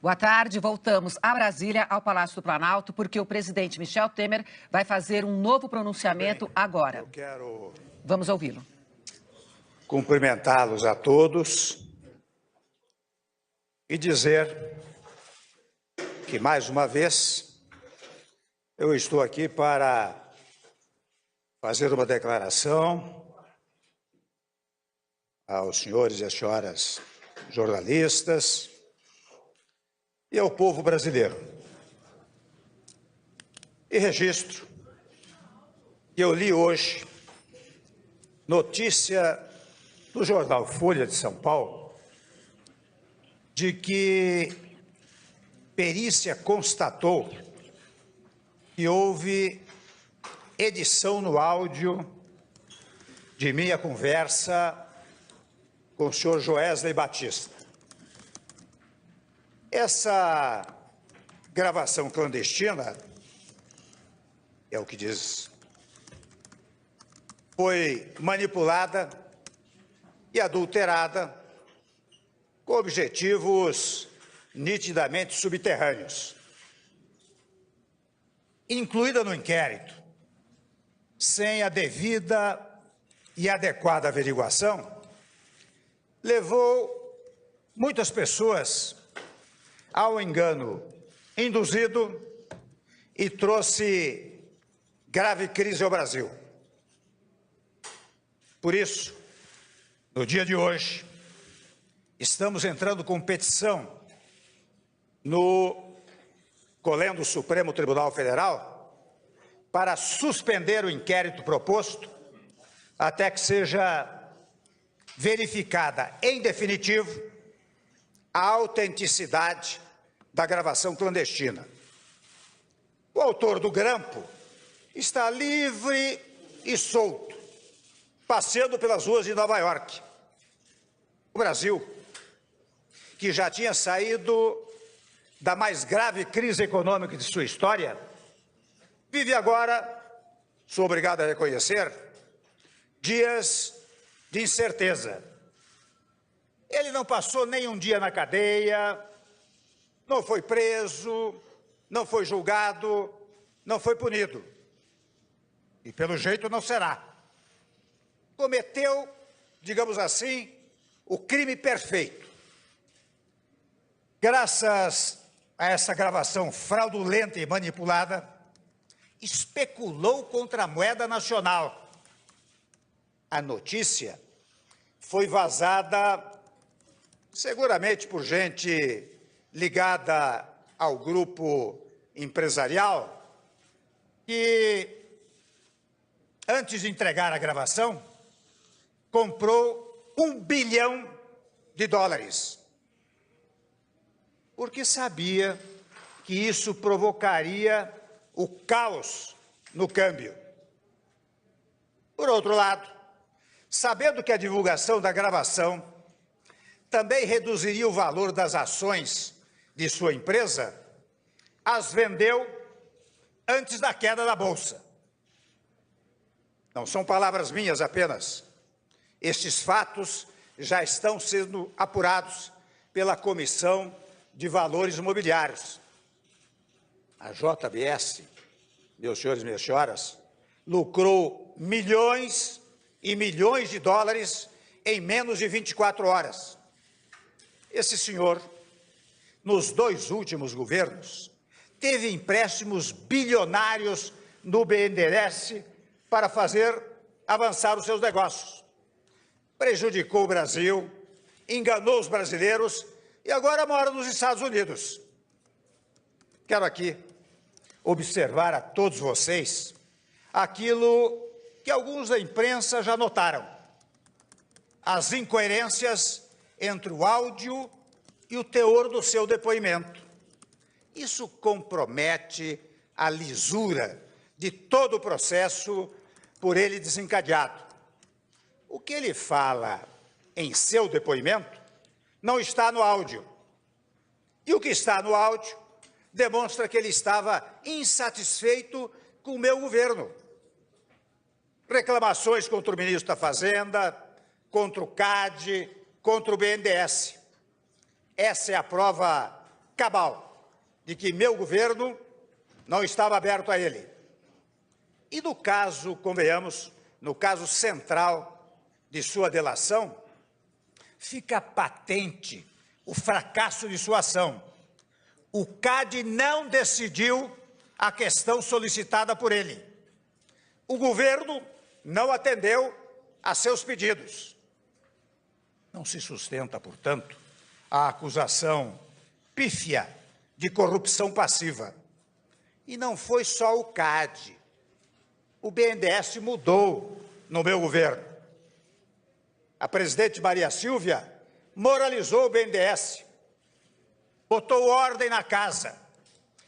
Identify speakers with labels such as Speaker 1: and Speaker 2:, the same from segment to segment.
Speaker 1: Boa tarde. Voltamos a Brasília, ao Palácio do Planalto, porque o presidente Michel Temer vai fazer um novo pronunciamento agora.
Speaker 2: Eu quero
Speaker 1: Vamos ouvi-lo.
Speaker 2: cumprimentá-los a todos e dizer que, mais uma vez, eu estou aqui para fazer uma declaração aos senhores e às senhoras jornalistas e ao povo brasileiro. E registro que eu li hoje notícia do jornal Folha de São Paulo de que perícia constatou que houve edição no áudio de minha conversa com o senhor Joesley Batista. Essa gravação clandestina, é o que diz, foi manipulada e adulterada com objetivos nitidamente subterrâneos. Incluída no inquérito, sem a devida e adequada averiguação, levou muitas pessoas ao engano induzido e trouxe grave crise ao Brasil. Por isso, no dia de hoje, estamos entrando com petição no Colégio do Supremo Tribunal Federal para suspender o inquérito proposto até que seja verificada em definitivo a autenticidade da gravação clandestina. O autor do grampo está livre e solto, passeando pelas ruas de Nova York. O Brasil, que já tinha saído da mais grave crise econômica de sua história, vive agora, sou obrigado a reconhecer, dias de incerteza. Ele não passou nem um dia na cadeia, não foi preso, não foi julgado, não foi punido. E pelo jeito não será. Cometeu, digamos assim, o crime perfeito. Graças a essa gravação fraudulenta e manipulada, especulou contra a moeda nacional. A notícia foi vazada seguramente por gente ligada ao grupo empresarial que, antes de entregar a gravação, comprou $1 bilhão, porque sabia que isso provocaria o caos no câmbio. Por outro lado, sabendo que a divulgação da gravação também reduziria o valor das ações de sua empresa, as vendeu antes da queda da Bolsa. Não são palavras minhas apenas. Estes fatos já estão sendo apurados pela Comissão de Valores Imobiliários. A JBS, meus senhores e minhas senhoras, lucrou milhões e milhões de dólares em menos de 24 horas. Esse senhor, nos 2 últimos governos, teve empréstimos bilionários no BNDES para fazer avançar os seus negócios. Prejudicou o Brasil, enganou os brasileiros e agora mora nos Estados Unidos. Quero aqui observar a todos vocês aquilo que alguns da imprensa já notaram: as incoerências entre o áudio e o teor do seu depoimento. Isso compromete a lisura de todo o processo por ele desencadeado. O que ele fala em seu depoimento não está no áudio. E o que está no áudio demonstra que ele estava insatisfeito com o meu governo. Reclamações contra o ministro da Fazenda, contra o CAD, contra o BNDES. Essa é a prova cabal de que meu governo não estava aberto a ele. E no caso, convenhamos, no caso central de sua delação, fica patente o fracasso de sua ação. O CAD não decidiu a questão solicitada por ele. O governo não atendeu a seus pedidos. Não se sustenta, portanto, a acusação pífia de corrupção passiva. E não foi só o CAD. O BNDES mudou no meu governo. A presidente Maria Silvia moralizou o BNDES, botou ordem na casa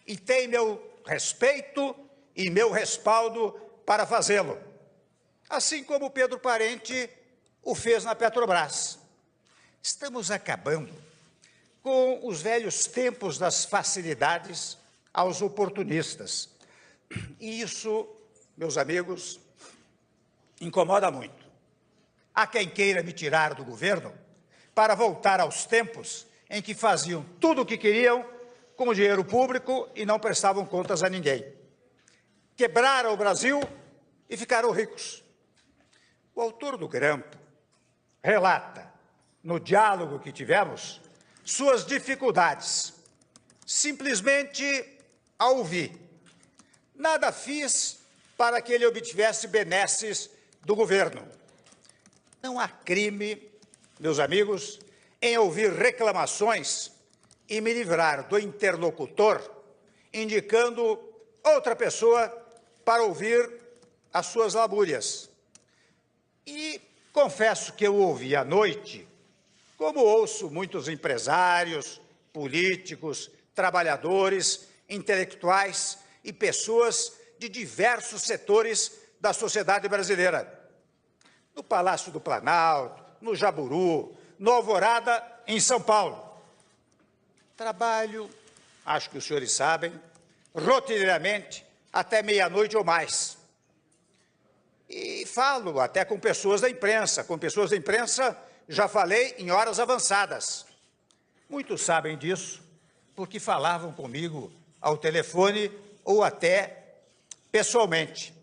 Speaker 2: e tem meu respeito e meu respaldo para fazê-lo. Assim como Pedro Parente o fez na Petrobras. Estamos acabando com os velhos tempos das facilidades aos oportunistas. E isso, meus amigos, incomoda muito. Há quem queira me tirar do governo para voltar aos tempos em que faziam tudo o que queriam com o dinheiro público e não prestavam contas a ninguém. Quebraram o Brasil e ficaram ricos. O autor do grampo relata, no diálogo que tivemos, suas dificuldades. Simplesmente a ouvir. Nada fiz para que ele obtivesse benesses do governo. Não há crime, meus amigos, em ouvir reclamações e me livrar do interlocutor, indicando outra pessoa para ouvir as suas lamúrias. E confesso que eu ouvi à noite, como ouço muitos empresários, políticos, trabalhadores, intelectuais e pessoas de diversos setores da sociedade brasileira. No Palácio do Planalto, no Jaburu, no Alvorada, em São Paulo. Trabalho, acho que os senhores sabem, rotineiramente até meia-noite ou mais. E falo até com pessoas da imprensa. Com pessoas da imprensa já falei em horas avançadas. Muitos sabem disso porque falavam comigo ao telefone ou até pessoalmente.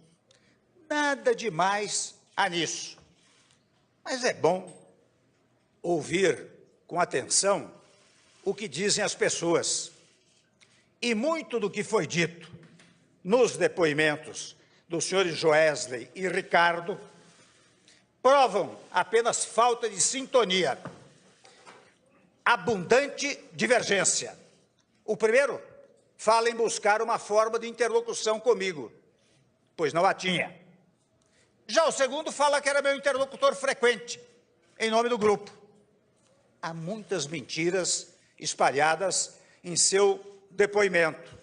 Speaker 2: Nada demais há nisso. Mas é bom ouvir com atenção o que dizem as pessoas. E muito do que foi dito nos depoimentos dos senhores Joesley e Ricardo provam apenas falta de sintonia, abundante divergência. O primeiro fala em buscar uma forma de interlocução comigo, pois não a tinha. Já o segundo fala que era meu interlocutor frequente, em nome do grupo. Há muitas mentiras espalhadas em seu depoimento.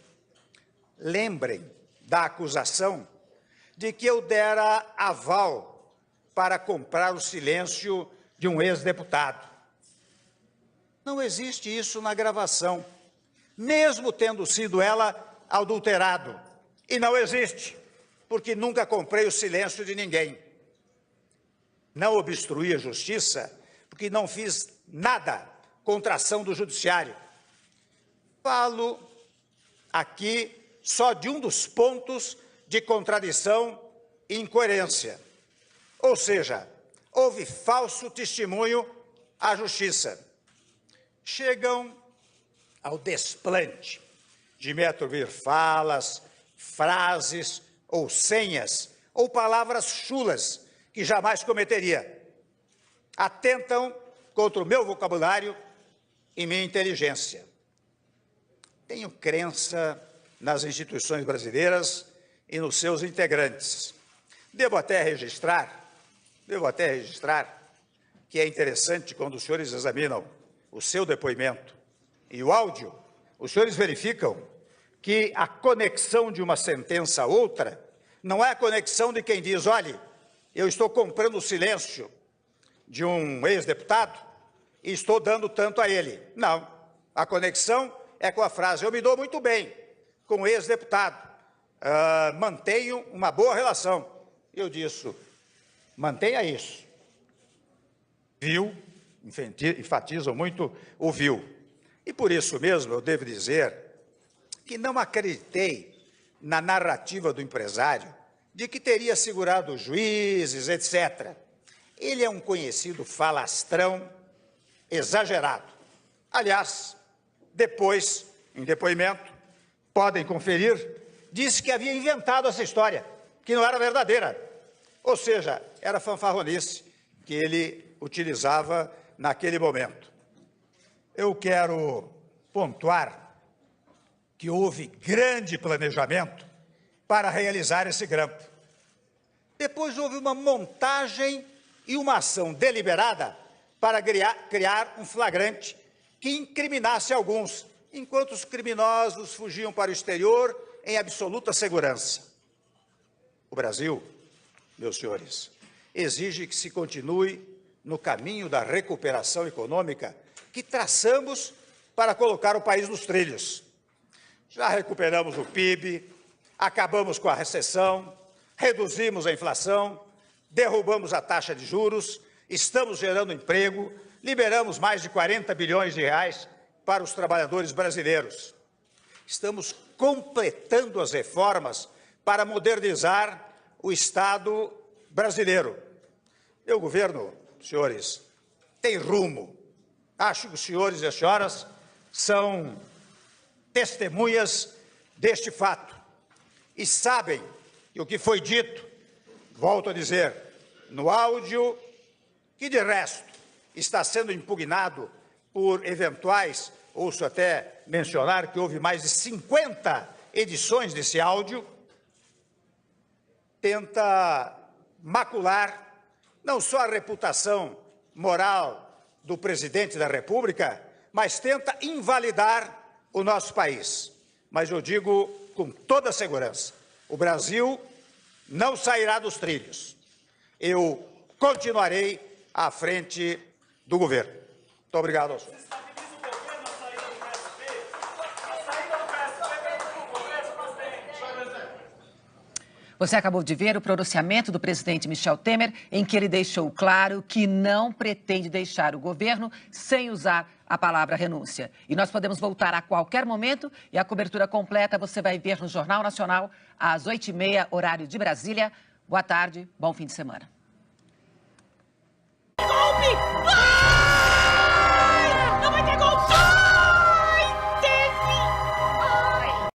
Speaker 2: Lembrem da acusação de que eu dera aval para comprar o silêncio de um ex-deputado. Não existe isso na gravação, mesmo tendo sido ela adulterado. E não existe, porque nunca comprei o silêncio de ninguém. Não obstruí a justiça, porque não fiz nada contra a ação do judiciário. Falo aqui só de um dos pontos de contradição e incoerência. Ou seja, houve falso testemunho à justiça. Chegam ao desplante de me atribuir falas, frases ou senhas ou palavras chulas que jamais cometeria. Atentam contra o meu vocabulário e minha inteligência. Tenho crença nas instituições brasileiras e nos seus integrantes. Devo até registrar que é interessante quando os senhores examinam o seu depoimento e o áudio, os senhores verificam que a conexão de uma sentença a outra não é a conexão de quem diz, olhe, eu estou comprando o silêncio de um ex-deputado e estou dando tanto a ele. Não, a conexão é com a frase, eu me dou muito bem com o ex-deputado, mantenho uma boa relação. Eu disse, mantenha isso. Viu, enfatizam muito o viu. E por isso mesmo eu devo dizer que não acreditei na narrativa do empresário de que teria segurado os juízes, etc. Ele é um conhecido falastrão exagerado. Aliás, depois, em depoimento, podem conferir, disse que havia inventado essa história, que não era verdadeira. Ou seja, era fanfarronice que ele utilizava naquele momento. Eu quero pontuar que houve grande planejamento para realizar esse grampo. Depois houve uma montagem e uma ação deliberada para criar um flagrante que incriminasse alguns, enquanto os criminosos fugiam para o exterior em absoluta segurança. O Brasil, meus senhores, exige que se continue no caminho da recuperação econômica que traçamos para colocar o país nos trilhos. Já recuperamos o PIB, acabamos com a recessão, reduzimos a inflação, derrubamos a taxa de juros, estamos gerando emprego, liberamos mais de 40 bilhões de reais para os trabalhadores brasileiros. Estamos completando as reformas para modernizar o Estado brasileiro. Meu governo, senhores, tem rumo. Acho que os senhores e as senhoras são testemunhas deste fato e sabem que o que foi dito, volto a dizer, no áudio, que de resto está sendo impugnado por eventuais, ouço até mencionar que houve mais de 50 edições desse áudio, tenta macular não só a reputação moral do presidente da República, mas tenta invalidar o nosso país. Mas eu digo com toda segurança, o Brasil não sairá dos trilhos. Eu continuarei à frente do governo. Muito obrigado ao senhor.
Speaker 1: Você acabou de ver o pronunciamento do presidente Michel Temer, em que ele deixou claro que não pretende deixar o governo sem usar a palavra renúncia. E nós podemos voltar a qualquer momento e a cobertura completa você vai ver no Jornal Nacional às 8h30, horário de Brasília. Boa tarde, bom fim de semana.